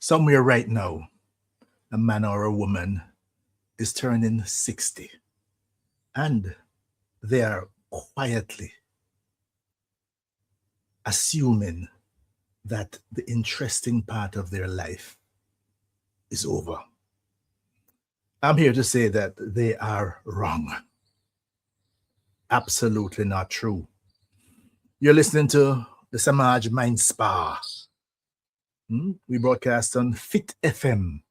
Somewhere right now, a man or a woman is turning 60 and they are quietly assuming that the interesting part of their life is over. I'm here to say that they are wrong. Absolutely not true. You're listening to the Semaj MindSpa. We broadcast on Fit FM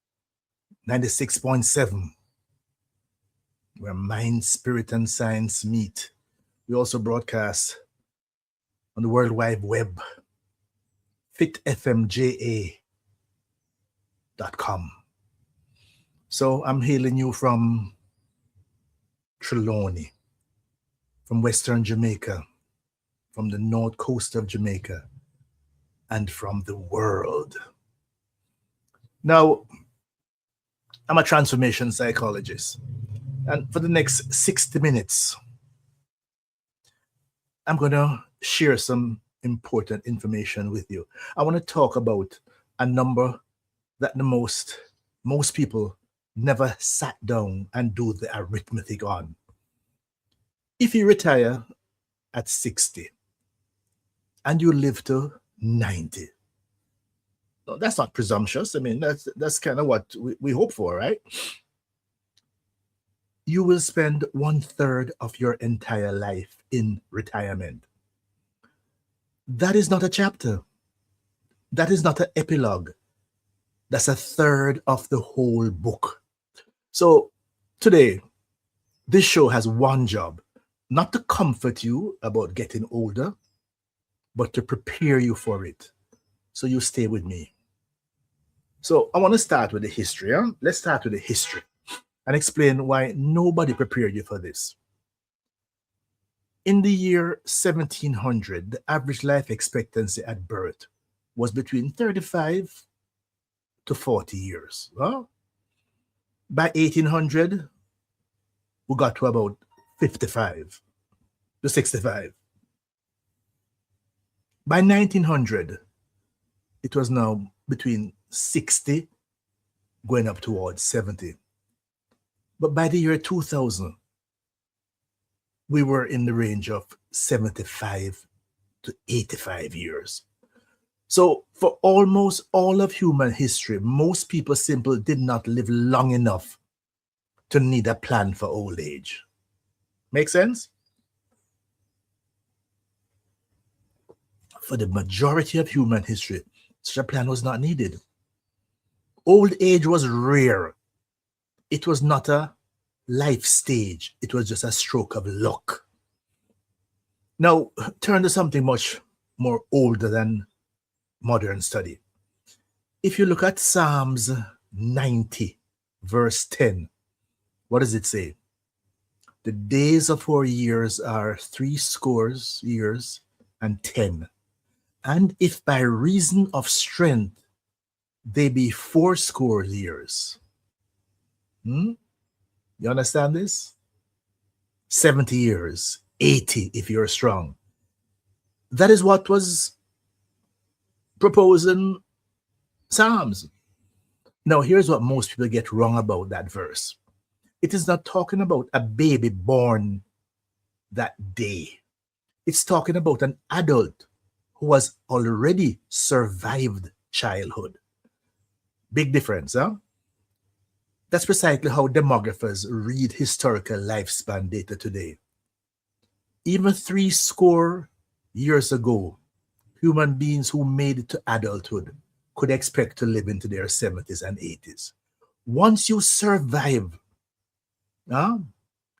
96.7, where mind, spirit, and science meet. We also broadcast on the World Wide Web, fitfmja.com. So I'm hailing you from Trelawney, from Western Jamaica, from the north coast of Jamaica, and from the world. Now, I'm a transformation psychologist, and for the next 60 minutes, I'm going to share some important information with you. I want to talk about a number that most people never sat down and do the arithmetic on. If you retire at 60 and you live to 90, no, that's not presumptuous. I mean, that's kind of what we hope for, right? You will spend 1/3 of your entire life in retirement. That is not a chapter. That is not an epilogue. That's 1/3 of the whole book. So today, this show has one job, not to comfort you about getting older, but to prepare you for it. So you stay with me. So I want to start with the history. Let's start with the history and explain why nobody prepared you for this. In the year 1700, the average life expectancy at birth was between 35 to 40 years. By 1800, we got to about 55 to 65. By 1900, it was now between 60 going up towards 70. But by the year 2000, we were in the range of 75 to 85 years. So for almost all of human history, most people simply did not live long enough to need a plan for old age. Make sense? For the majority of human history, such a plan was not needed. Old age was rare. It was not a life stage. It was just a stroke of luck. Now, turn to something much more older than modern study. If you look at Psalms 90, verse 10, what does it say? The days of our years are 70 years and 10. And if by reason of strength they be 80 years. You understand this? 70 years, 80 if you're strong. That is what was proposed in Psalms. Now, here's what most people get wrong about that verse. It is not talking about a baby born that day. It's talking about an adult who has already survived childhood. Big difference, huh? That's precisely how demographers read historical lifespan data today. Even 70 years ago, human beings who made it to adulthood could expect to live into their 70s and 80s. Once you survive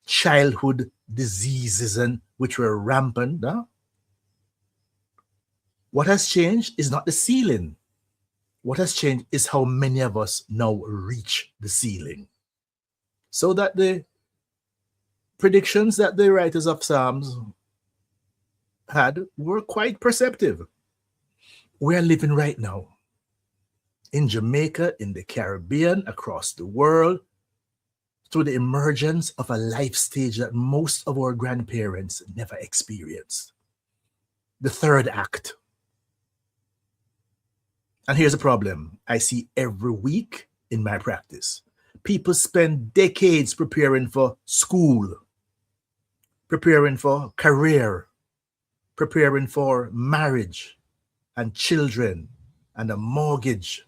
childhood diseases which were rampant, what has changed is not the ceiling. What has changed is how many of us now reach the ceiling. So that the predictions that the writers of Psalms had were quite perceptive. We are living right now in Jamaica, in the Caribbean, across the world, through the emergence of a life stage that most of our grandparents never experienced. The third act. And here's a problem I see every week in my practice. People spend decades preparing for school, preparing for career, preparing for marriage and children and a mortgage.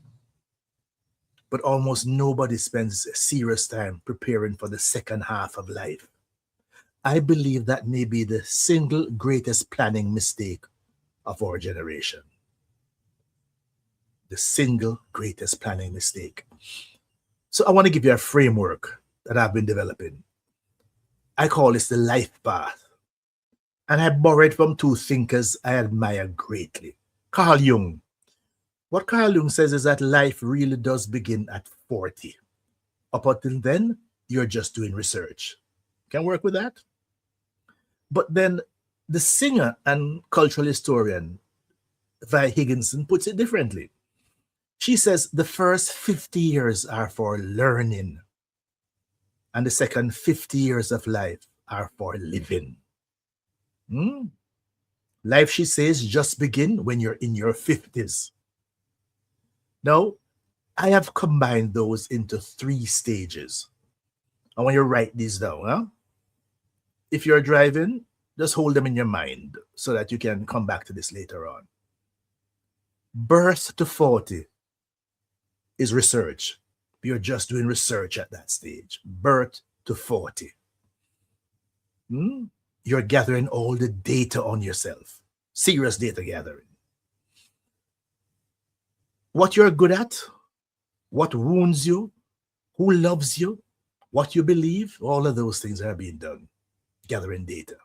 But almost nobody spends serious time preparing for the second half of life. I believe that may be the single greatest planning mistake of our generation. The single greatest planning mistake. So I want to give you a framework that I've been developing. I call this the life path. And I borrowed from two thinkers I admire greatly. Carl Jung. What Carl Jung says is that life really does begin at 40. Up until then, you're just doing research. Can work with that? But then the singer and cultural historian Vi Higginson puts it differently. She says the first 50 years are for learning, and the second 50 years of life are for living. Life, she says, just begin when you're in your 50s. Now, I have combined those into 3 stages. I want you to write these down. Huh? If you're driving, just hold them in your mind so that you can come back to this later on. Birth to 40 is research. You're just doing research at that stage. Birth to 40. You're gathering all the data on yourself. Serious data gathering. What you're good at, what wounds you, who loves you, what you believe, all of those things are being done. Gathering data.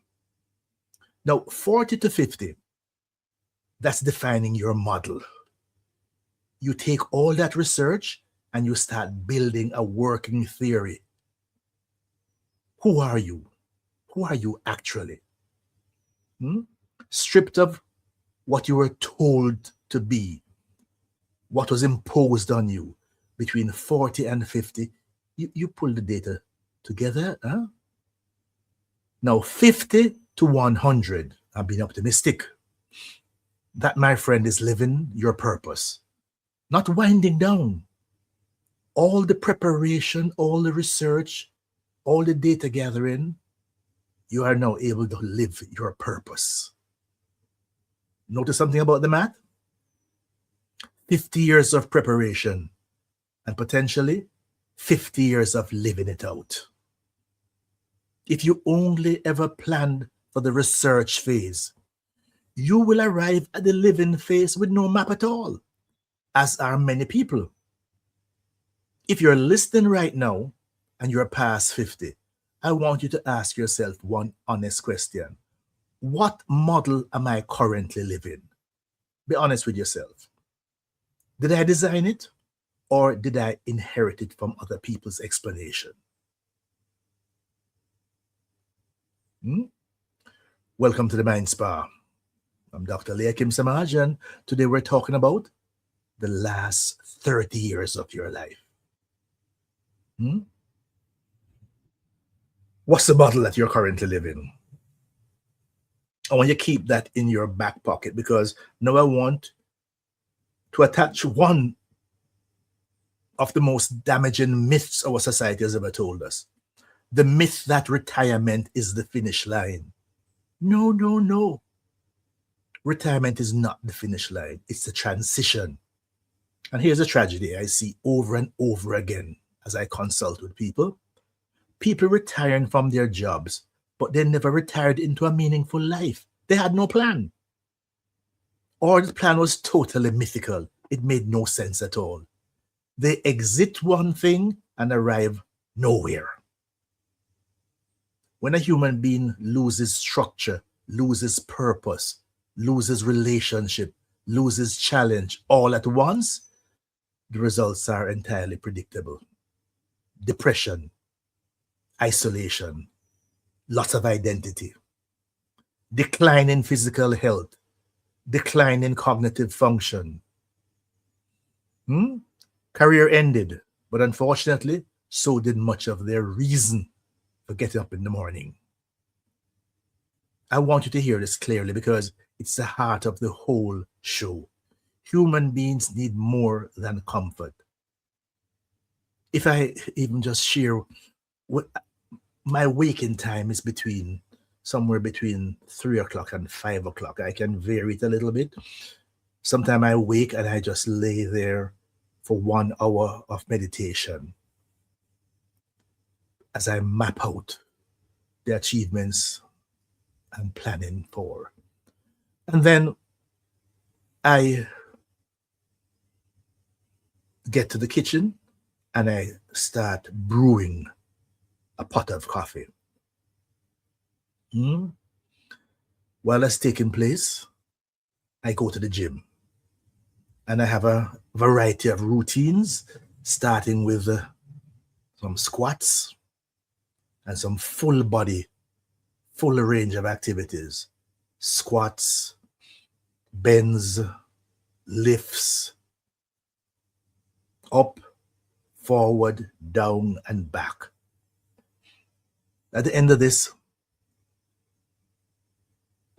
Now, 40 to 50, that's defining your model. You take all that research and you start building a working theory. Who are you? Who are you actually? Stripped of what you were told to be, what was imposed on you between 40 and 50, you pull the data together. Huh? Now, 50 to 100, I'm being optimistic. That, my friend, is living your purpose. Not winding down. All the preparation, all the research, all the data gathering, you are now able to live your purpose. Notice something about the math? 50 years of preparation and potentially 50 years of living it out. If you only ever planned for the research phase, you will arrive at the living phase with no map at all, as are many people. If you're listening right now and you're past 50, I want you to ask yourself one honest question. What model am I currently living? Be honest with yourself. Did I design it or did I inherit it from other people's explanation? Welcome to the MindSpa. I'm Dr. Leahcim Semaj, and today we're talking about the last 30 years of your life. What's the model that you're currently living? I want you to keep that in your back pocket because now I want to attach one of the most damaging myths our society has ever told us. The myth that retirement is the finish line. No, no, no. Retirement is not the finish line. It's the transition. And here's a tragedy I see over and over again as I consult with people. People retiring from their jobs, but they never retired into a meaningful life. They had no plan. Or the plan was totally mythical. It made no sense at all. They exit one thing and arrive nowhere. When a human being loses structure, loses purpose, loses relationship, loses challenge all at once, the results are entirely predictable. Depression, isolation, loss of identity, decline in physical health, decline in cognitive function. Career ended, but unfortunately, so did much of their reason for getting up in the morning. I want you to hear this clearly because it's the heart of the whole show. Human beings need more than comfort. If I even just share what my waking time is somewhere between 3 o'clock and 5 o'clock. I can vary it a little bit. Sometimes I wake and I just lay there for 1 hour of meditation as I map out the achievements I'm planning for. And then I get to the kitchen and I start brewing a pot of coffee. While that's taking place, I go to the gym and I have a variety of routines, starting with some squats and some full range of activities. Squats, bends, lifts, up, forward, down, and back. At the end of this,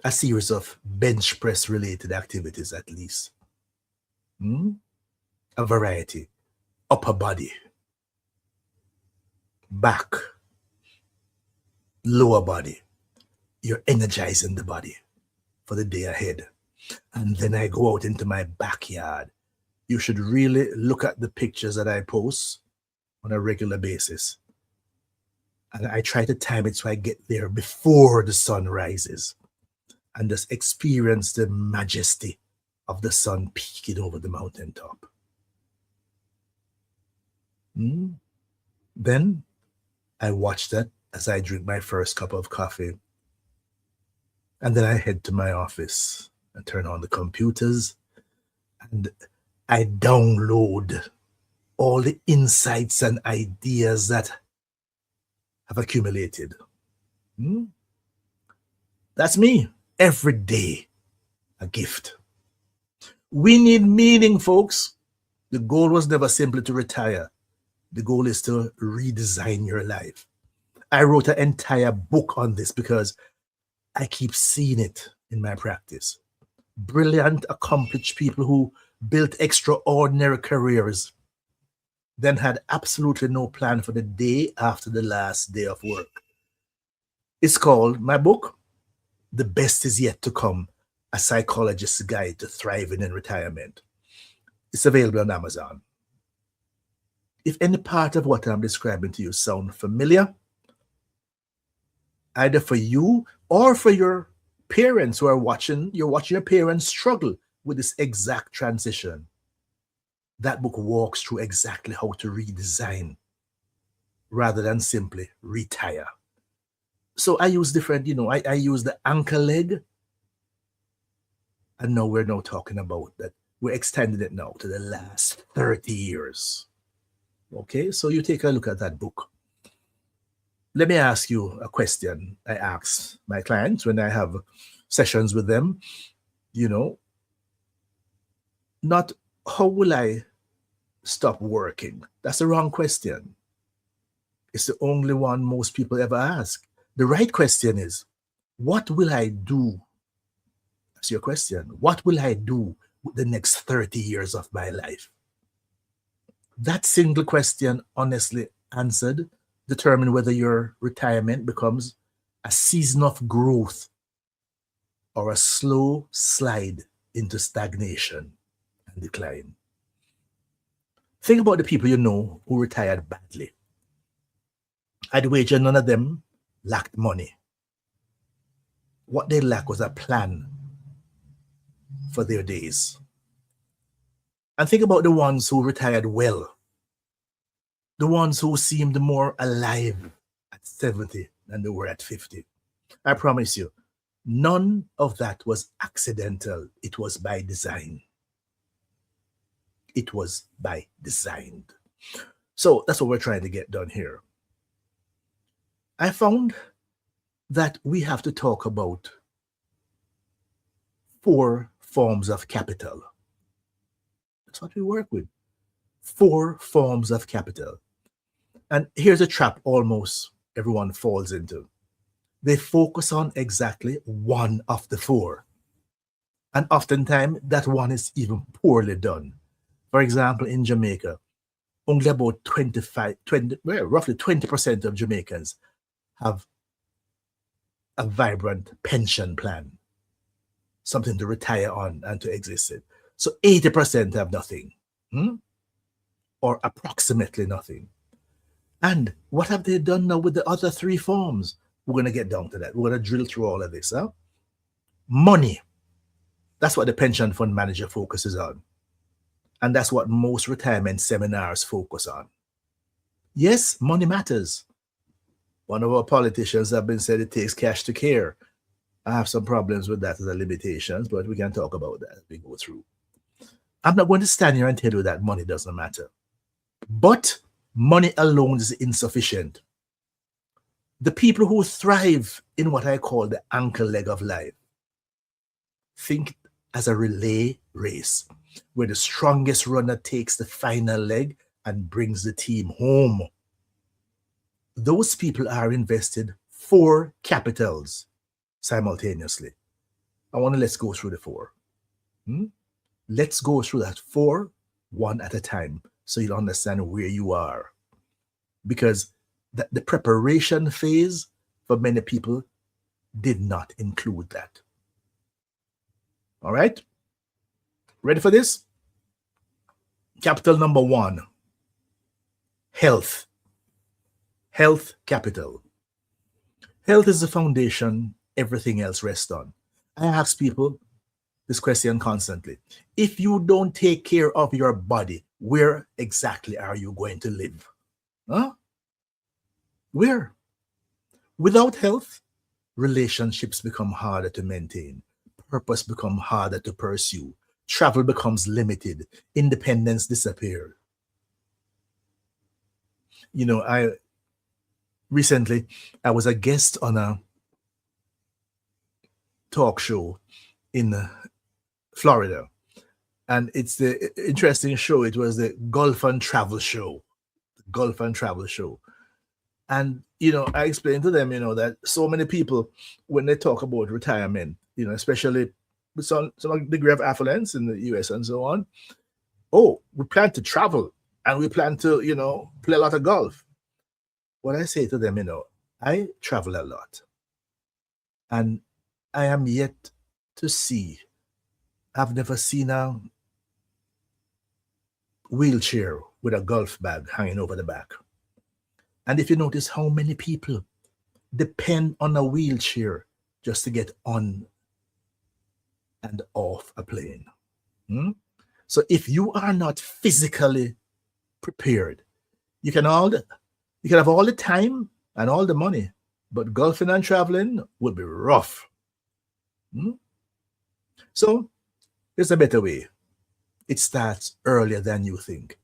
a series of bench press related activities at least. A variety. Upper body, back, lower body. You're energizing the body for the day ahead. And then I go out into my backyard. You should really look at the pictures that I post on a regular basis. And I try to time it so I get there before the sun rises and just experience the majesty of the sun peeking over the mountaintop. Then I watch that as I drink my first cup of coffee. And then I head to my office and turn on the computers and I download all the insights and ideas that have accumulated. That's me. Every day, a gift. We need meaning, folks. The goal was never simply to retire. The goal is to redesign your life. I wrote an entire book on this because I keep seeing it in my practice. Brilliant, accomplished people who built extraordinary careers, then had absolutely no plan for the day after the last day of work. It's called, my book, The Best Is Yet to Come, A Psychologist's Guide to Thriving in Retirement. It's available on Amazon. If any part of what I'm describing to you sound familiar, either for you or for your parents who are watching, you're watching your parents struggle with this exact transition. That book walks through exactly how to redesign rather than simply retire. So I use different, I use the anchor leg. And now we're talking about that. We're extending it now to the last 30 years. Okay, so you take a look at that book. Let me ask you a question I ask my clients when I have sessions with them. Not how will I stop working? That's the wrong question. It's the only one most people ever ask. The right question is, what will I do? That's your question. What will I do with the next 30 years of my life? That single question, honestly answered, determine whether your retirement becomes a season of growth or a slow slide into stagnation and decline. Think about the people you know who retired badly. I'd wager none of them lacked money. What they lacked was a plan for their days. And think about the ones who retired well. The ones who seemed more alive at 70 than they were at 50. I promise you, none of that was accidental. It was by design. It was by design. So that's what we're trying to get done here. I found that we have to talk about 4 forms of capital. That's what we work with. 4 forms of capital. And here's a trap almost everyone falls into. They focus on exactly one of the 4. And oftentimes that one is even poorly done. For example, in Jamaica, only about 20% of Jamaicans have a vibrant pension plan, something to retire on and to exist in. So 80% have nothing, or approximately nothing. And what have they done now with the other three forms? We're going to get down to that. We're going to drill through all of this. Money. That's what the pension fund manager focuses on. And that's what most retirement seminars focus on. Yes, money matters. One of our politicians have been said it takes cash to care. I have some problems with that as a limitations, but we can talk about that as we go through. I'm not going to stand here and tell you that money doesn't matter. But money alone is insufficient. The people who thrive in what I call the ankle leg of life think as a relay race, where the strongest runner takes the final leg and brings the team home. Those people are invested 4 capitals simultaneously. Let's go through the 4. Let's go through that 4, one at a time, so you'll understand where you are. Because the preparation phase for many people did not include that. All right? Ready for this? Capital number 1, health. Health capital. Health is the foundation everything else rests on. I ask people this question constantly. If you don't take care of your body, where exactly are you going to live? Where? Without health, relationships become harder to maintain. Purpose becomes harder to pursue. Travel becomes limited. Independence disappears. Recently, I was a guest on a talk show in Florida. And it's the interesting show. It was the Golf and Travel Show. And, I explained to them, that so many people, when they talk about retirement, especially with some degree of affluence in the US and so on, we plan to travel and we plan to, play a lot of golf. What I say to them, I travel a lot. And I am yet to see, I've never seen a wheelchair with a golf bag hanging over the back. And if you notice how many people depend on a wheelchair just to get on and off a plane. So if you are not physically prepared, you can have all the time and all the money, but golfing and traveling will be rough. So there's a better way. It starts earlier than you think.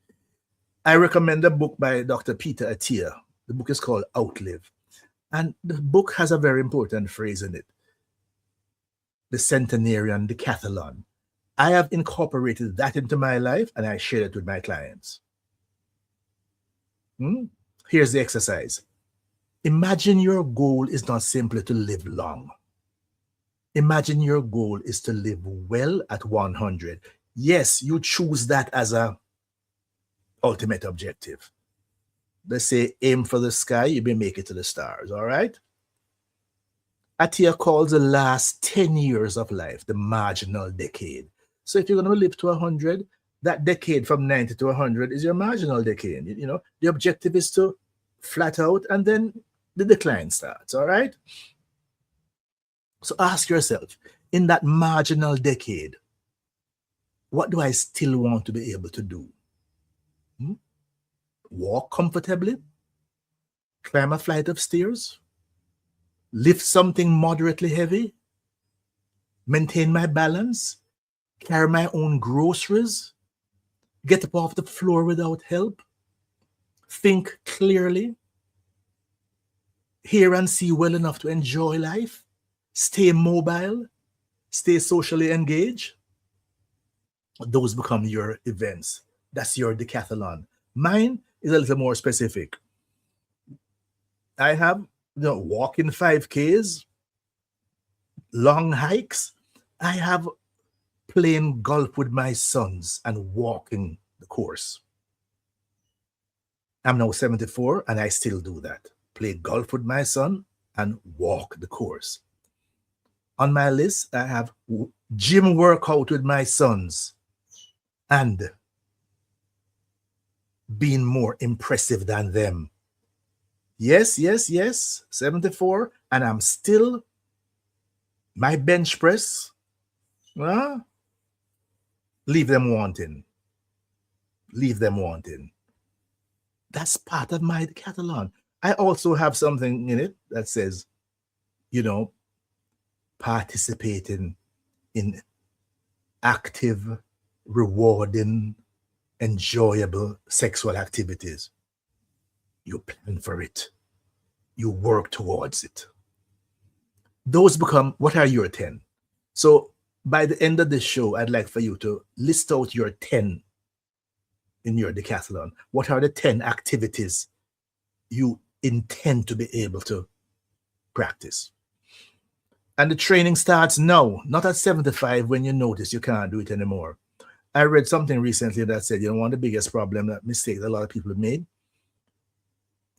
I recommend a book by Dr. Peter Attia. The book is called Outlive. And the book has a very important phrase in it. The centenarian decathlon. I have incorporated that into my life and I share it with my clients. Here's the exercise. Imagine your goal is not simply to live long. Imagine your goal is to live well at 100. Yes, you choose that as a ultimate objective. Let's say aim for the sky, you may make it to the stars, all right? Attia calls the last 10 years of life the marginal decade. So if you're going to live to 100, that decade from 90 to 100 is your marginal decade. The objective is to flat out and then the decline starts, all right? So ask yourself, in that marginal decade, what do I still want to be able to do? Walk comfortably, climb a flight of stairs, lift something moderately heavy, maintain my balance, carry my own groceries, get up off the floor without help, think clearly, hear and see well enough to enjoy life, stay mobile, stay socially engaged. Those become your events. That's your decathlon. Mine is a little more specific. I have walking 5Ks, long hikes. I have playing golf with my sons and walking the course. I'm now 74 and I still do that. Play golf with my son and walk the course. On my list, I have gym workout with my sons and being more impressive than them. Yes, 74, and I'm still my bench press. Leave them wanting. Leave them wanting. That's part of my decathlon. I also have something in it that says, participating in active, rewarding, enjoyable sexual activities. You plan for it. You work towards it. Those become, what are your 10? So by the end of this show, I'd like for you to list out your 10 in your decathlon. What are the 10 activities you intend to be able to practice? And the training starts now, not at 75 when you notice you can't do it anymore. I read something recently that said, one of the biggest problem, that mistake that a lot of people have made,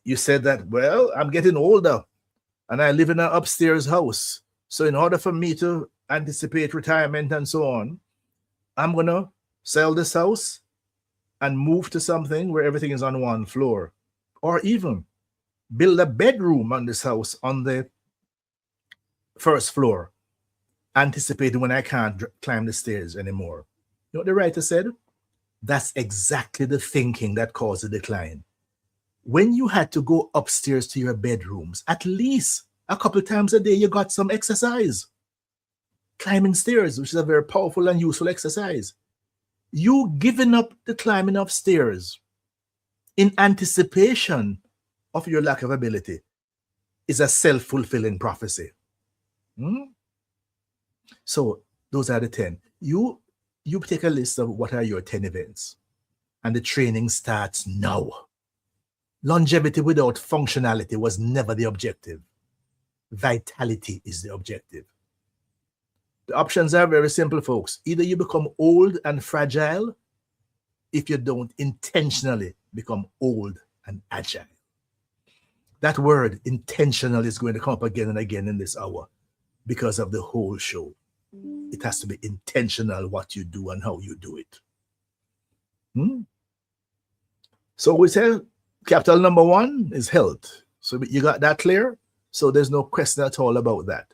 you said that, well, I'm getting older and I live in an upstairs house. So in order for me to anticipate retirement and so on, I'm going to sell this house and move to something where everything is on one floor, or even build a bedroom on this house on the first floor, anticipating when I can't climb the stairs anymore. You know what the writer said? That's exactly the thinking that caused the decline. When you had to go upstairs to your bedrooms, at least a couple times a day, you got some exercise. Climbing stairs, which is a very powerful and useful exercise. You giving up the climbing of stairs in anticipation of your lack of ability is a self-fulfilling prophecy. So those are the 10. You take a list of what are your 10 events, and the training starts now. Longevity without functionality was never the objective. Vitality is the objective. The options are very simple, folks. Either you become old and fragile if you don't intentionally become old and agile. That word intentional is going to come up again and again in this hour because of the whole show. It has to be intentional what you do and how you do it. So we say capital number 1 is health. So you got that clear? So there's no question at all about that.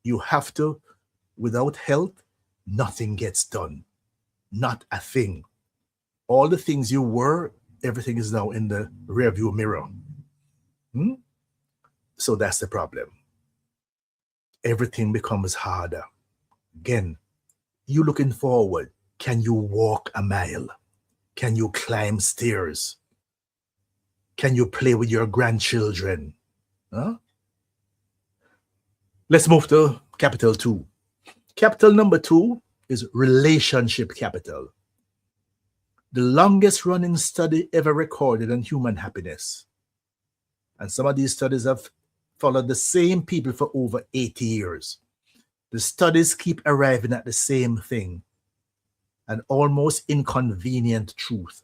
You have to, without health, nothing gets done. Not a thing. All the things you were, everything is now in the rearview mirror. So that's the problem. Everything becomes harder. Again, you looking forward. Can you walk a mile? Can you climb stairs? Can you play with your grandchildren? Let's move to capital 2. Capital number 2 is relationship capital. The longest running study ever recorded on human happiness. And some of these studies have followed the same people for over 80 years. The studies keep arriving at the same thing, an almost inconvenient truth.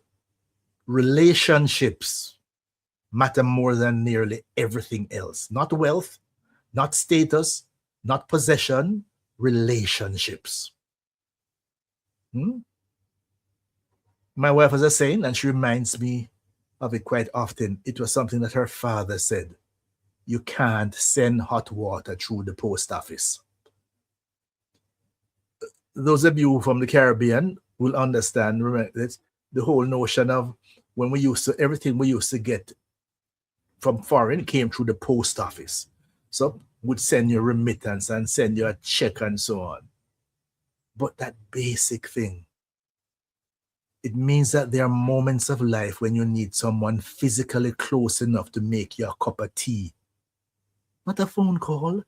Relationships matter more than nearly everything else. Not wealth, not status, not possession, relationships. My wife has a saying, and she reminds me of it quite often. It was something that her father said. You can't send hot water through the post office. Those of you from the Caribbean will understand the whole notion of when everything we used to get from foreign came through the post office. So would send you a remittance and send you a check and so on. But that basic thing, it means that there are moments of life when you need someone physically close enough to make you a cup of tea. Not a phone call,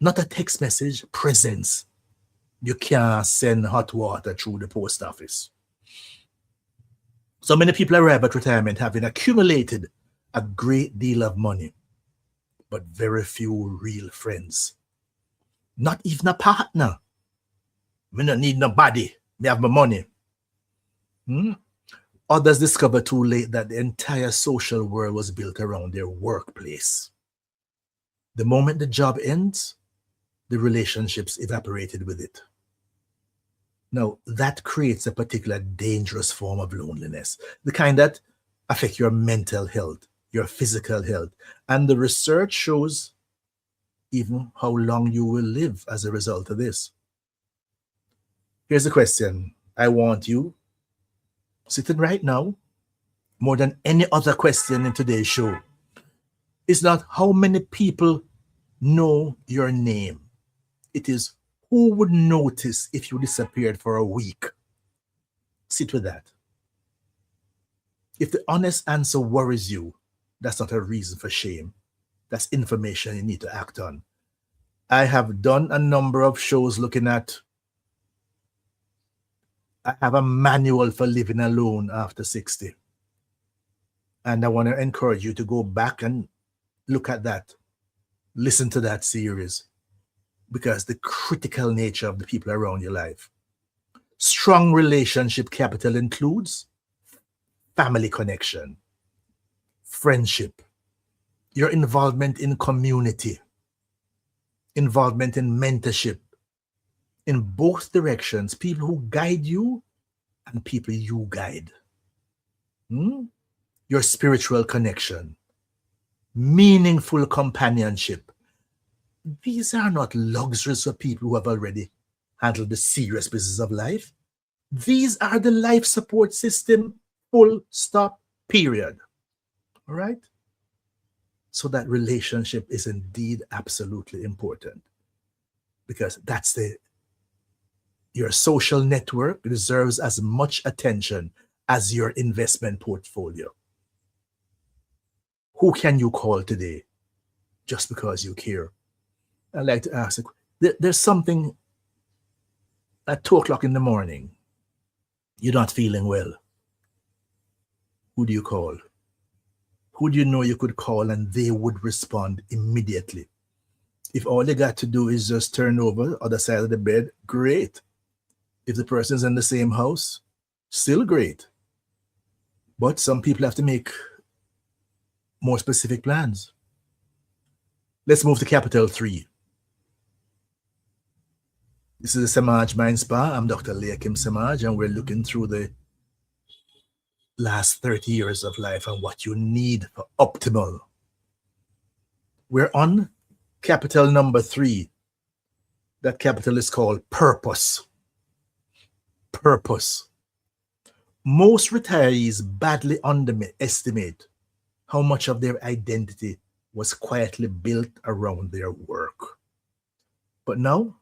not a text message, presence. You can't send hot water through the post office. So many people arrive at retirement having accumulated a great deal of money, but very few real friends. Not even a partner. Me not need nobody. Me have my money. Others discover too late that the entire social world was built around their workplace. The moment the job ends, the relationships evaporated with it. Now, that creates a particular dangerous form of loneliness, the kind that affect your mental health, your physical health. And the research shows even how long you will live as a result of this. Here's a question I want you sitting right now, more than any other question in today's show. It's not how many people know your name. It is who would notice if you disappeared for a week. Sit with that. If the honest answer worries you, that's not a reason for shame. That's information you need to act on. I have done a number of shows looking at, I have a manual for living alone after 60. And I want to encourage you to go back and look at that. Listen to that series, because the critical nature of the people around your life. Strong relationship capital includes family connection, friendship, your involvement in community, involvement in mentorship, in both directions, people who guide you and people you guide. Your spiritual connection, meaningful companionship. These are not luxuries for people who have already handled the serious business of life. These are the life support system, full stop, period. All right? So that relationship is indeed absolutely important, because that's your social network deserves as much attention as your investment portfolio. Who can you call today just because you care? I'd like to ask, there's something at 2 o'clock in the morning, you're not feeling well. Who do you call? Who do you know you could call and they would respond immediately? If all you got to do is just turn over other side of the bed, great. If the person's in the same house, still great. But some people have to make more specific plans. Let's move to capital 3. This is the Semaj MindSpa. I'm Dr. Leahcim Semaj, and we're looking through the last 30 years of life and what you need for optimal. We're on capital number 3. That capital is called purpose. Purpose. Most retirees badly underestimate how much of their identity was quietly built around their work. But now,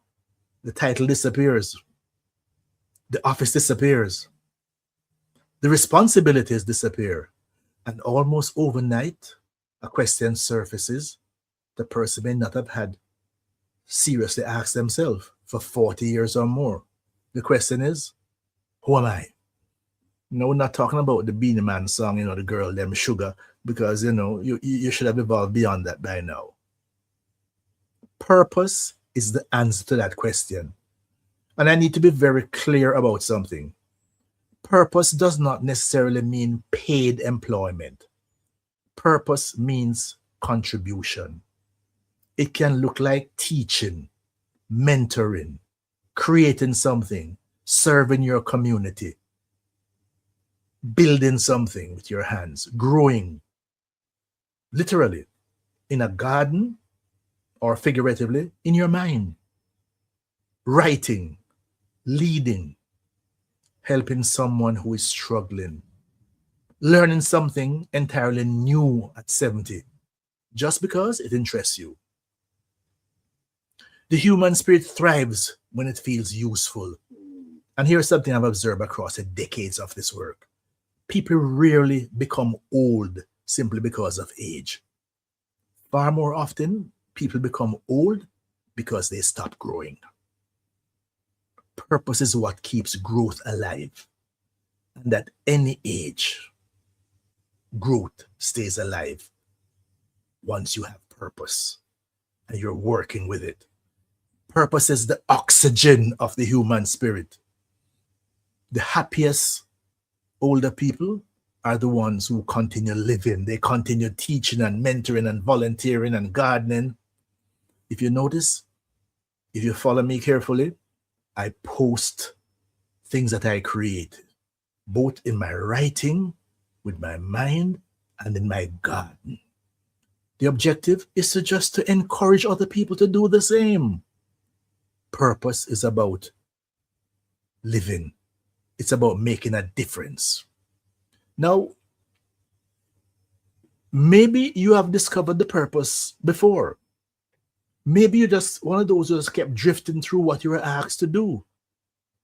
the title disappears. The office disappears. The responsibilities disappear. And almost overnight, a question surfaces the person may not have had seriously asked themselves for 40 years or more. The question is, who am I? No, we're not talking about the Beanie Man song, the girl, them sugar, because, you should have evolved beyond that by now. Purpose is the answer to that question. And I need to be very clear about something. Purpose does not necessarily mean paid employment. Purpose means contribution. It can look like teaching, mentoring, creating something, serving your community, building something with your hands, growing, literally, in a garden or figuratively in your mind, writing, leading, helping someone who is struggling, learning something entirely new at 70, just because it interests you. The human spirit thrives when it feels useful. And here's something I've observed across the decades of this work. People rarely become old simply because of age. Far more often, people become old because they stop growing. Purpose is what keeps growth alive. And at any age, growth stays alive once you have purpose and you're working with it. Purpose is the oxygen of the human spirit. The happiest older people are the ones who continue living. They continue teaching and mentoring and volunteering and gardening. If you notice, if you follow me carefully, I post things that I create, both in my writing, with my mind, and in my garden. The objective is to encourage other people to do the same. Purpose is about living. It's about making a difference. Now, maybe you have discovered the purpose before. Maybe you're just one of those who just kept drifting through what you were asked to do.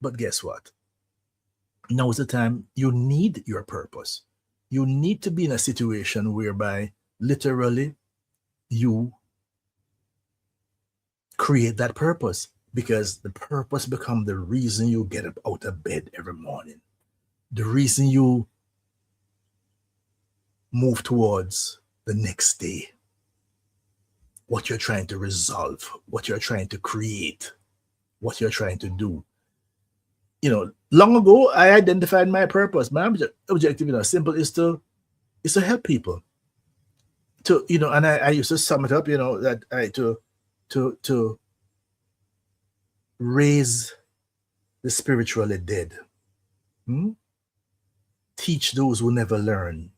But guess what? Now is the time you need your purpose. You need to be in a situation whereby literally you create that purpose, because the purpose becomes the reason you get up out of bed every morning, the reason you move towards the next day, what you're trying to resolve, what you're trying to create, what you're trying to do. You know, long ago, I identified my purpose. My objective, simple, is to help people. And I used to sum it up, that to raise the spiritually dead, teach those who never learn,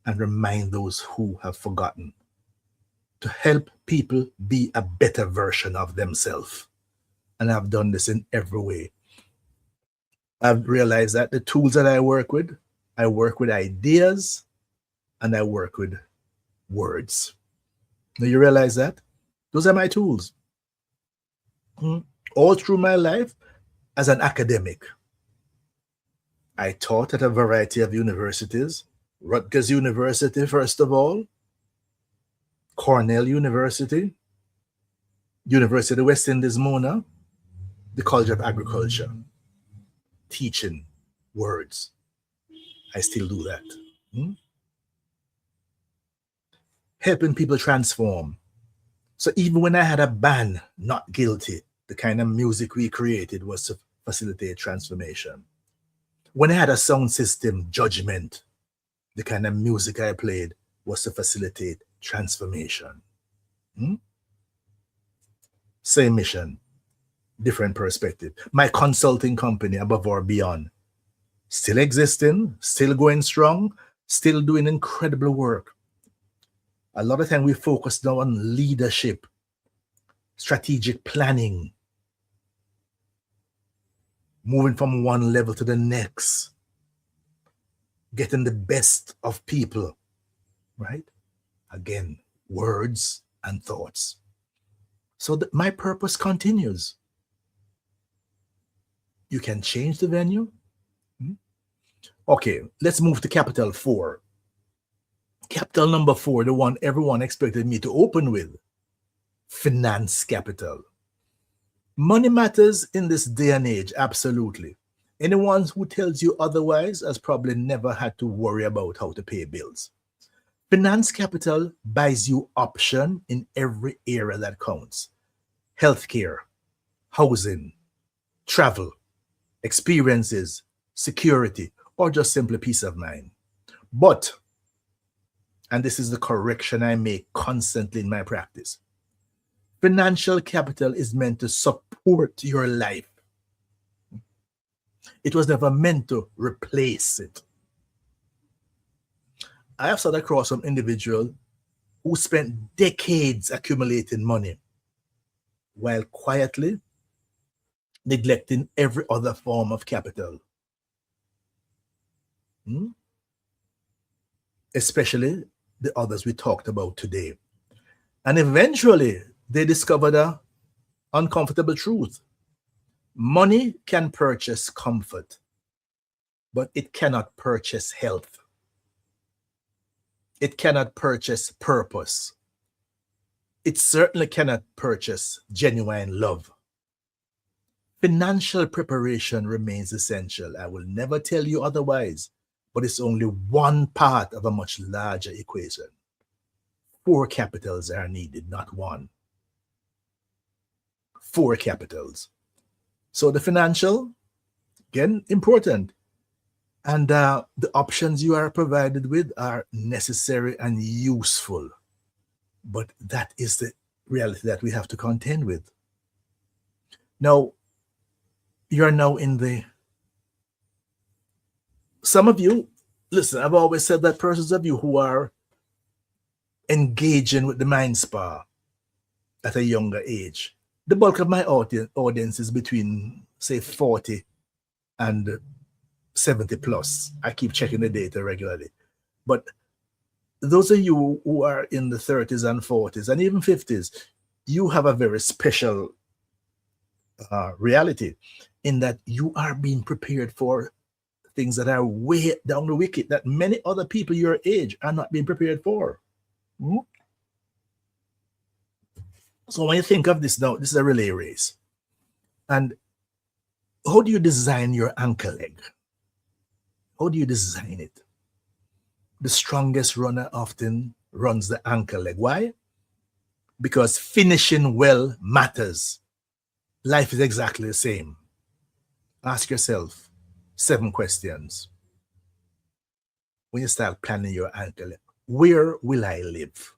and remind those who have forgotten, to help people be a better version of themselves. And I've done this in every way. I've realized that the tools that I work with ideas and I work with words. Now you realize that? Those are my tools. All through my life as an academic, I taught at a variety of universities. Rutgers University, first of all, Cornell University, University of West Indies, Mona, the College of Agriculture, teaching words. I still do that. Helping people transform. So even when I had a band, Not Guilty, the kind of music we created was to facilitate transformation. When I had a sound system, Judgment, the kind of music I played was to facilitate transformation. Same mission, different perspective. My consulting company, Above or Beyond, still existing, still going strong, still doing incredible work. A lot of time we focus now on leadership, strategic planning, moving from one level to the next, getting the best of people, right? Again, words and thoughts. So my purpose continues. You can change the venue. Okay, let's move to capital 4. Capital number 4, the one everyone expected me to open with, finance capital. Money matters in this day and age, absolutely. Anyone who tells you otherwise has probably never had to worry about how to pay bills. Finance capital buys you option in every area that counts. Healthcare, housing, travel, experiences, security, or just simply peace of mind. But, and this is the correction I make constantly in my practice, financial capital is meant to support your life. It was never meant to replace it. I have sat across some individual who spent decades accumulating money while quietly neglecting every other form of capital. Especially the others we talked about today. And eventually they discovered an uncomfortable truth. Money can purchase comfort, but it cannot purchase health. It cannot purchase purpose. It certainly cannot purchase genuine love. Financial preparation remains essential. I will never tell you otherwise, but it's only one part of a much larger equation. 4 capitals are needed, not one. 4 capitals. So the financial, again, important. And the options you are provided with are necessary and useful. But that is the reality that we have to contend with. Now, you're now in the... Some of you, listen, I've always said that persons of you who are engaging with the MindSpa at a younger age, the bulk of my audience is between, say, 40 and 70 plus. I keep checking the data regularly. But those of you who are in the 30s and 40s and even 50s, you have a very special reality in that you are being prepared for things that are way down the wicket that many other people your age are not being prepared for. So when you think of this now, this is a relay race. And how do you design your anchor leg? How do you design it? The strongest runner often runs the anchor leg. Why? Because finishing well matters. Life is exactly the same. Ask yourself 7 questions when you start planning your anchor leg. Where will I live?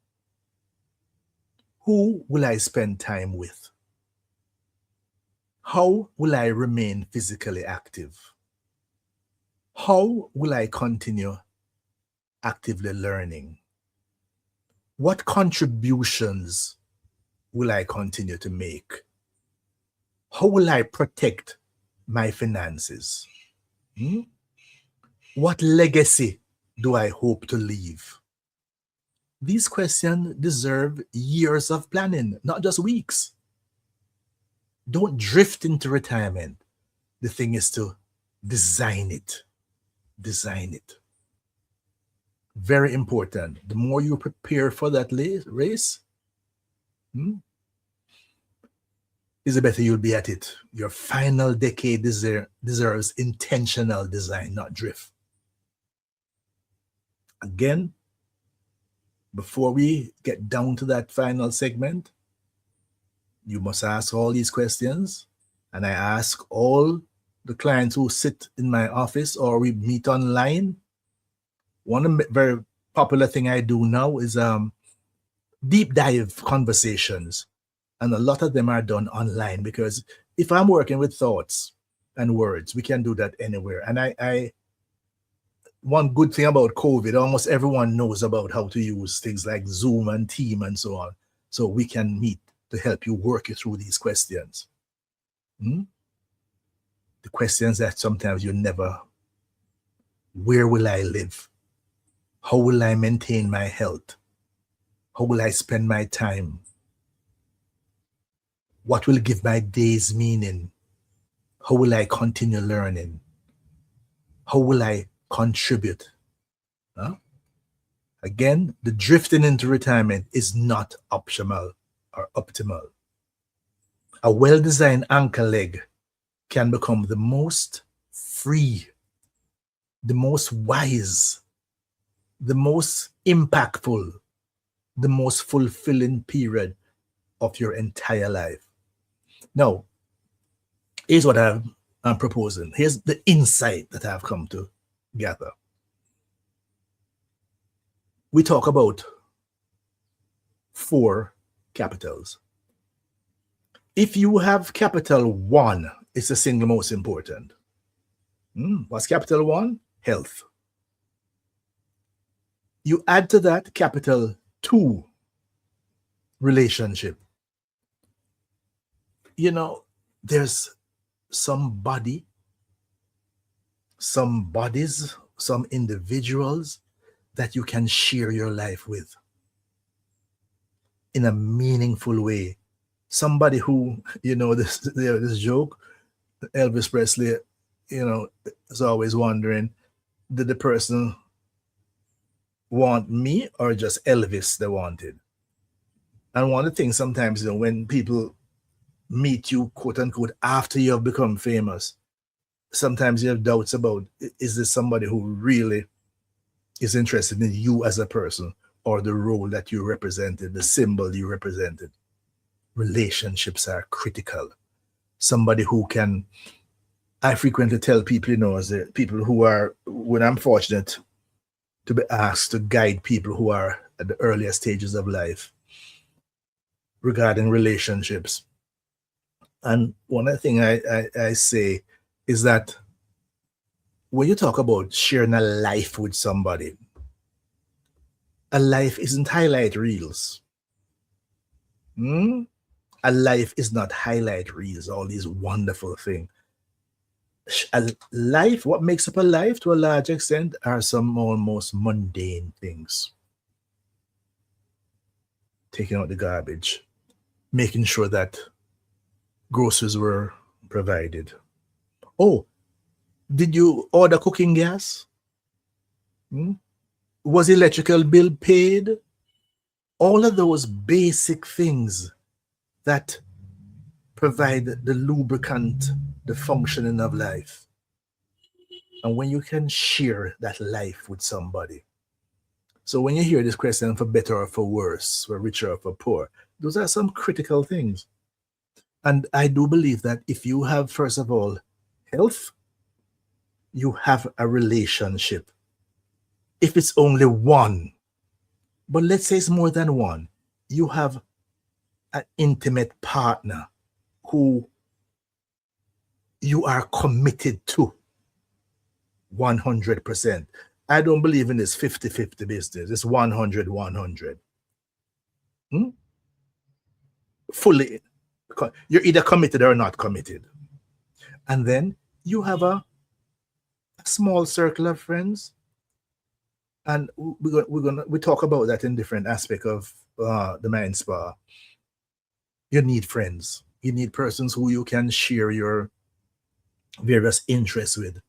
Who will I spend time with? How will I remain physically active? How will I continue actively learning? What contributions will I continue to make? How will I protect my finances? What legacy do I hope to leave? These questions deserve years of planning, not just weeks. Don't drift into retirement. The thing is to design it. Design it. Very important. The more you prepare for that race, is the better you'll be at it. Your final decade deserves intentional design, not drift. Again, before we get down to that final segment, you must ask all these questions. And I ask all the clients who sit in my office or we meet online. One very popular thing I do now is deep dive conversations. And a lot of them are done online because if I'm working with thoughts and words, we can do that anywhere. And one good thing about COVID, almost everyone knows about how to use things like Zoom and Team and so on. So we can meet to help you work you through these questions. The questions that sometimes you never... Where will I live? How will I maintain my health? How will I spend my time? What will give my days meaning? How will I continue learning? How will I contribute? Again, the drifting into retirement is not optional or optimal. A well-designed anchor leg can become the most free, the most wise, the most impactful, the most fulfilling period of your entire life. Now, here's what I'm proposing. Here's the insight that I've come to gather. We talk about 4 capitals. If you have capital 1, it's the single most important. What's capital 1? Health. You add to that capital 2, relationship. You know, there's somebody, some bodies, some individuals that you can share your life with in a meaningful way. Somebody who, this joke, Elvis Presley, is always wondering, did the person want me or just Elvis they wanted? And one of the things sometimes, when people meet you, quote unquote, after you have become famous, sometimes you have doubts about, is this somebody who really is interested in you as a person or the role that you represented, the symbol you represented? relationships are critical. Somebody who can, I frequently tell people, as the people who are, when I'm fortunate to be asked to guide people who are at the earlier stages of life regarding relationships. And one of the things I say is that when you talk about sharing a life with somebody, a life isn't highlight reels. A life is not highlight reels, all these wonderful things. A life, what makes up a life to a large extent are some almost mundane things. Taking out the garbage, making sure that groceries were provided. Oh, did you order cooking gas? Was electrical bill paid? All of those basic things that provide the lubricant, the functioning of life. And when you can share that life with somebody. So when you hear this question, for better or for worse, for richer or for poor, those are some critical things. And I do believe that if you have, first of all, health, you have a relationship. If it's only one, but let's say it's more than one, you have an intimate partner who you are committed to 100%. I don't believe in this 50-50 business. It's 100-100. Fully, you're either committed or not committed. And then you have a small circle of friends. And we talk about that in different aspects of the MindSpa. You need friends. You need persons who you can share your various interests with.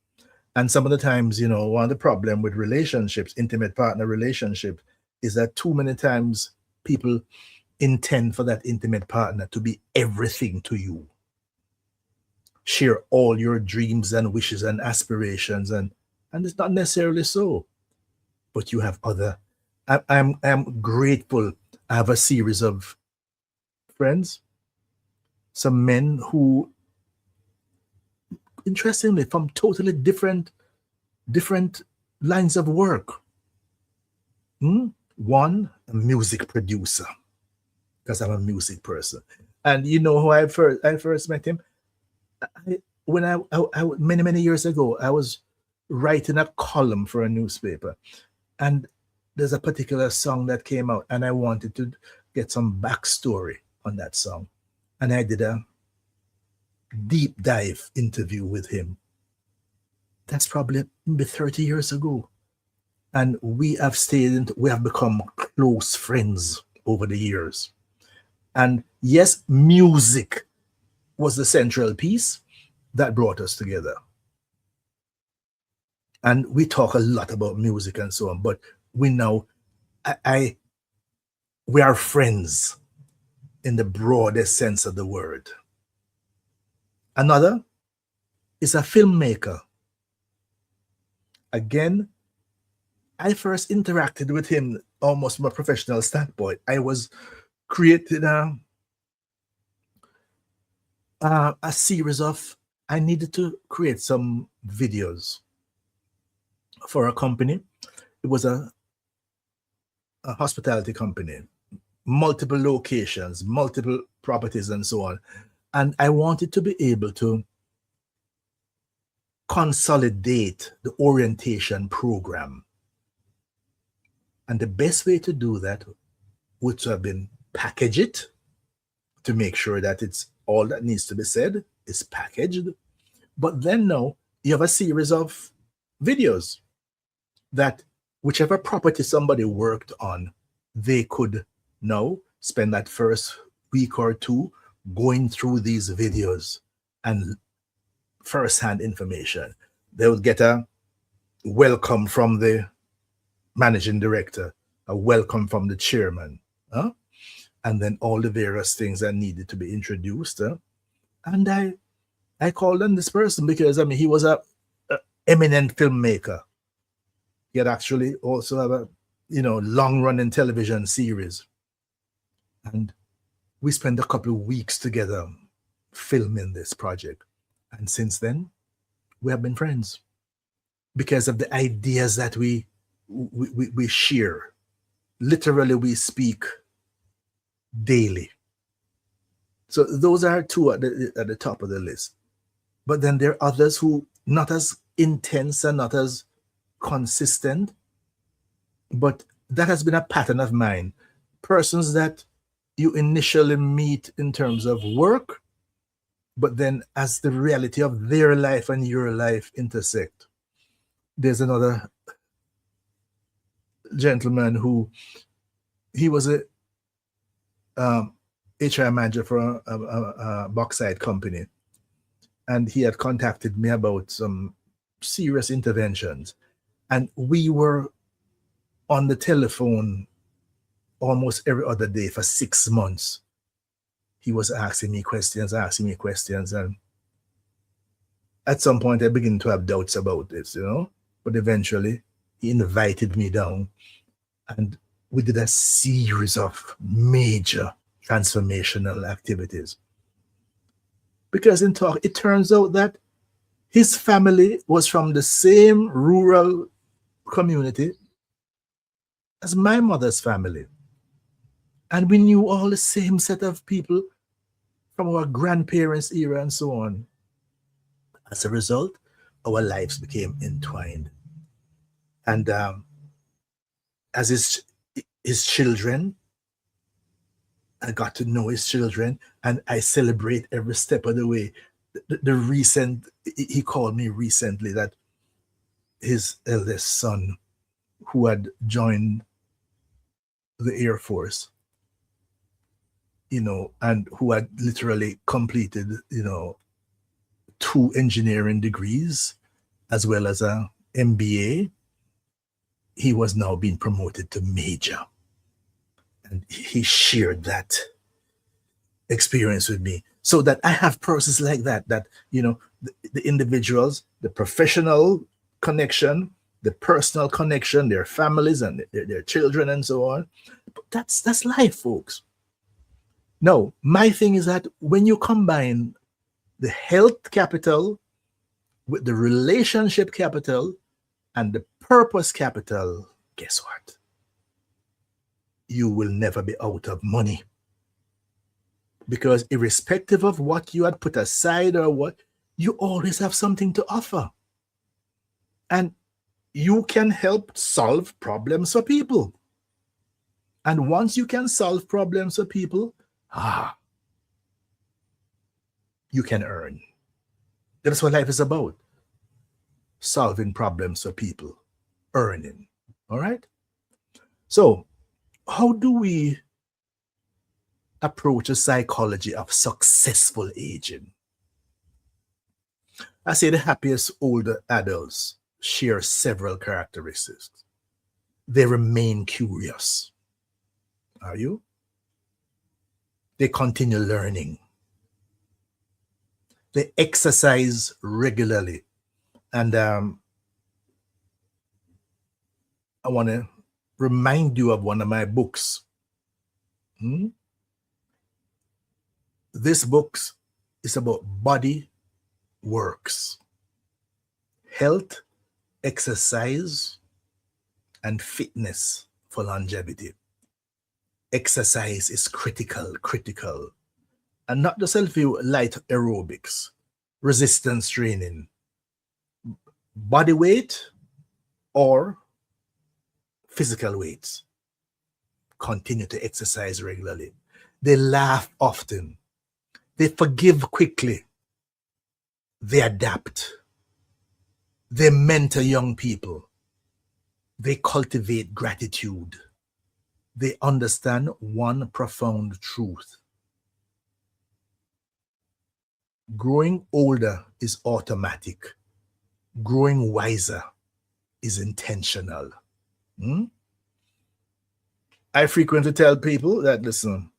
And some of the times, one of the problem with relationships, intimate partner relationship, is that too many times people intend for that intimate partner to be everything to you. Share all your dreams and wishes and aspirations, and it's not necessarily so. But you have other. I'm grateful. I have a series of friends, some men who, interestingly, from totally different lines of work. One, a music producer, because I'm a music person. And you know who I first met him? When I many years ago, I was writing a column for a newspaper, and there's a particular song that came out, and I wanted to get some backstory on that song, and I did a deep dive interview with him. That's probably maybe 30 years ago, and we have become close friends over the years. And yes, music was the central piece that brought us together. And we talk a lot about music and so on, but we know we are friends in the broadest sense of the word. Another is a filmmaker. Again, I first interacted with him almost from a professional standpoint. I was creating a series of, I needed to create some videos for a company. It was a hospitality company, multiple locations, multiple properties, and so on. And I wanted to be able to consolidate the orientation program. And the best way to do that would have been package it to make sure that it's all that needs to be said is packaged. But then now you have a series of videos that whichever property somebody worked on, they could now spend that first week or two going through these videos and first-hand information. They would get a welcome from the managing director, a welcome from the chairman, and then all the various things that needed to be introduced. And I called on this person because he was a eminent filmmaker. He had actually also have a long-running television series. And We spent a couple of weeks together filming this project. And since then, we have been friends because of the ideas that we share. Literally, we speak daily. So those are two at the top of the list. But then there are others who not as intense and not as consistent, but that has been a pattern of mine. Persons that you initially meet in terms of work, but then as the reality of their life and your life intersect. There's another gentleman who he was a HR manager for a bauxite company, and he had contacted me about some serious interventions, and we were on the telephone almost every other day for 6 months. He was asking me questions, and at some point I began to have doubts about this, but eventually he invited me down, and we did a series of major transformational activities. Because in talk, it turns out that his family was from the same rural community as my mother's family. And we knew all the same set of people from our grandparents' era and so on. As a result, our lives became entwined. And as his children, I got to know his children, and I celebrate every step of the way. He called me recently that his eldest son, who had joined the Air Force, and who had literally completed, 2 engineering degrees as well as a MBA, he was now being promoted to major. And he shared that experience with me, so that I have persons like that, the individuals, the professional connection, the personal connection, their families and their children and so on. But that's life, folks. No, my thing is that when you combine the health capital with the relationship capital and the purpose capital, guess what? You will never be out of money. Because irrespective of what you had put aside or what, you always have something to offer. And you can help solve problems for people. And once you can solve problems for people, you can earn. That's what life is about. Solving problems for people, earning. All right? So, how do we approach a psychology of successful aging? I say the happiest older adults share several characteristics. They remain curious. Are you? They continue learning. They exercise regularly. And I want to remind you of one of my books. This book is about body works, health, exercise, and fitness for longevity. Exercise is critical. And not just light aerobics, resistance training, body weight or physical weights. Continue to exercise regularly. They laugh often. They forgive quickly. They adapt. They mentor young people. They cultivate gratitude. They understand one profound truth. Growing older is automatic. Growing wiser is intentional. I frequently tell people that, listen,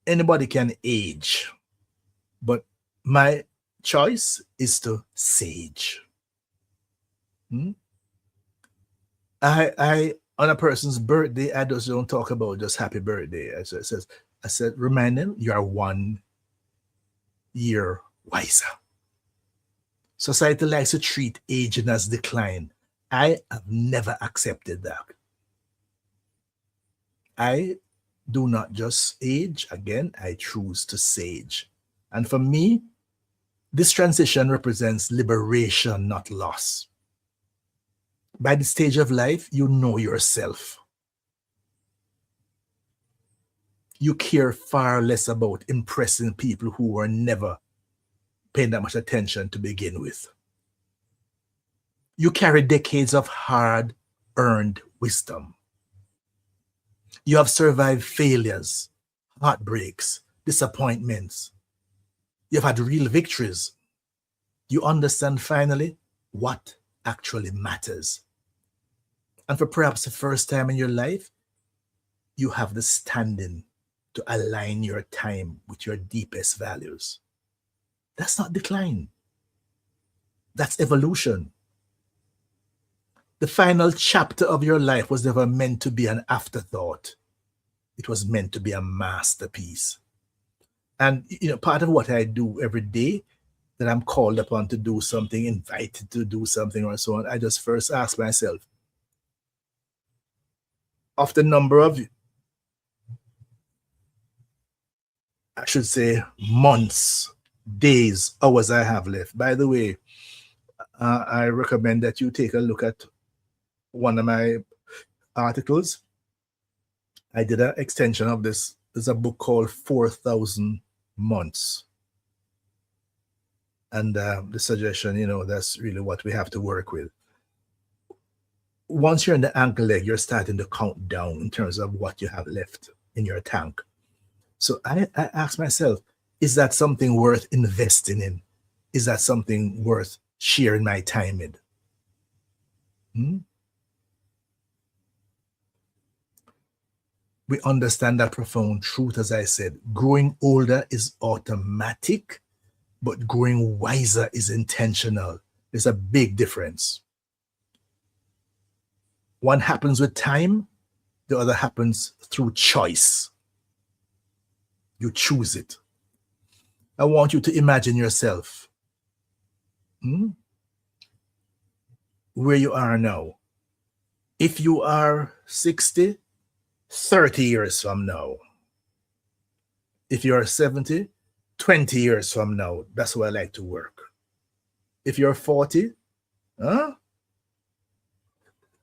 anybody can age, but my choice is to sage. I on a person's birthday, I just don't talk about just happy birthday. It says I said, remind them you are 1 year wiser. Society likes to treat aging as decline. I have never accepted that. I do not just age. Again, I choose to sage. And for me, this transition represents liberation, not loss. By this stage of life, you know yourself. You care far less about impressing people who were never paying that much attention to begin with. You carry decades of hard-earned wisdom. You have survived failures, heartbreaks, disappointments. You've had real victories. You understand finally what actually matters. And for perhaps the first time in your life, you have the standing to align your time with your deepest values. That's not decline. That's evolution. The final chapter of your life was never meant to be an afterthought. It was meant to be a masterpiece. And part of what I do every day, that I'm called upon to do something, invited to do something or so on, I just first ask myself, of the number of, I should say, months, days, hours I have left. By the way, I recommend that you take a look at one of my articles. I did an extension of this. There's a book called 4,000 Months. And the suggestion, that's really what we have to work with. Once you're in the ankle leg, you're starting to count down in terms of what you have left in your tank. So I ask myself, is that something worth investing in? Is that something worth sharing my time with? We understand that profound truth, as I said. Growing older is automatic, but growing wiser is intentional. There's a big difference. One happens with time, the other happens through choice. You choose it. I want you to imagine yourself where you are now. If you are 60, 30 years from now. If you're 70, 20 years from now. That's where I like to work. If you're 40,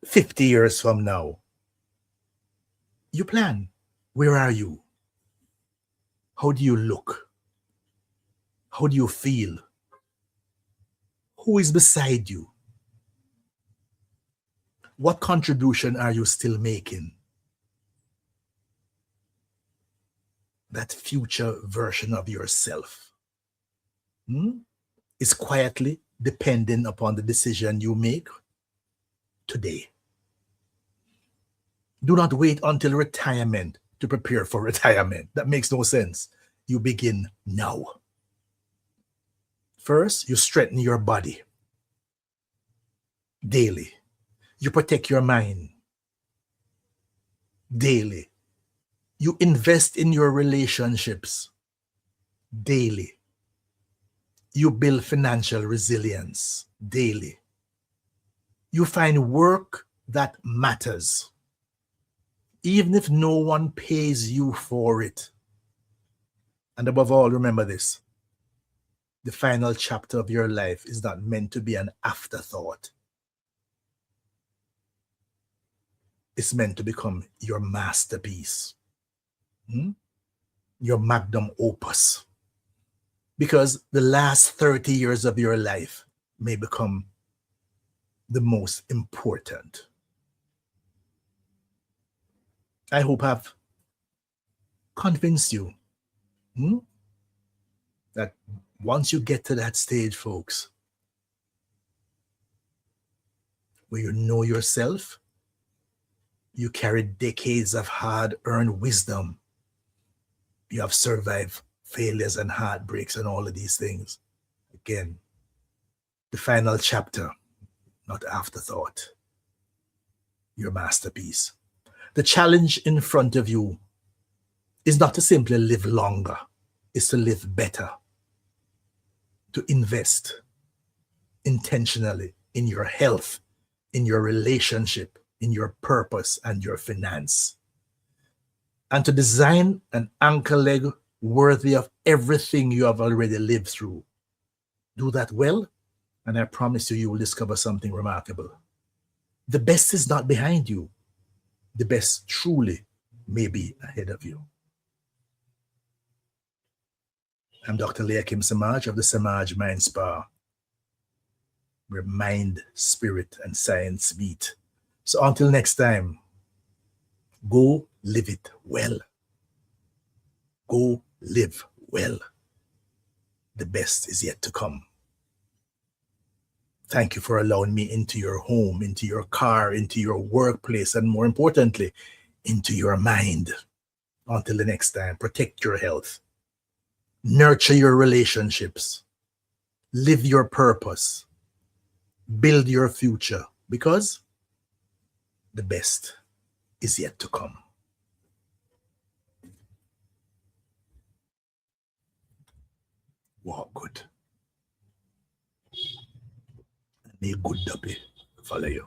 50 years from now. You plan. Where are you? How do you look? How do you feel? Who is beside you? What contribution are you still making? That future version of yourself is quietly dependent upon the decision you make today. Do not wait until retirement to prepare for retirement. That makes no sense. You begin now. First, you strengthen your body daily. You protect your mind daily. You invest in your relationships daily. You build financial resilience daily. You find work that matters, even if no one pays you for it. And above all, remember this: the final chapter of your life is not meant to be an afterthought. It's meant to become your masterpiece, your magnum opus. Because the last 30 years of your life may become the most important. I hope I've convinced you that once you get to that stage, folks, where you know yourself, you carry decades of hard-earned wisdom. You have survived failures and heartbreaks and all of these things. Again, the final chapter, not afterthought. Your masterpiece. The challenge in front of you is not to simply live longer, it's to live better, to invest intentionally in your health, in your relationship, in your purpose, and your finance. And to design an anchor leg worthy of everything you have already lived through. Do that well, and I promise you, you will discover something remarkable. The best is not behind you. The best truly may be ahead of you. I'm Dr. Leahcim Semaj of the Semaj MindSpa, where mind, spirit, and science meet. So until next time, go live it well. Go live well. The best is yet to come. Thank you for allowing me into your home, into your car, into your workplace, and more importantly, into your mind. Until the next time, protect your health. Nurture your relationships. Live your purpose. Build your future, because the best is yet to come. Walk good. May good follow you.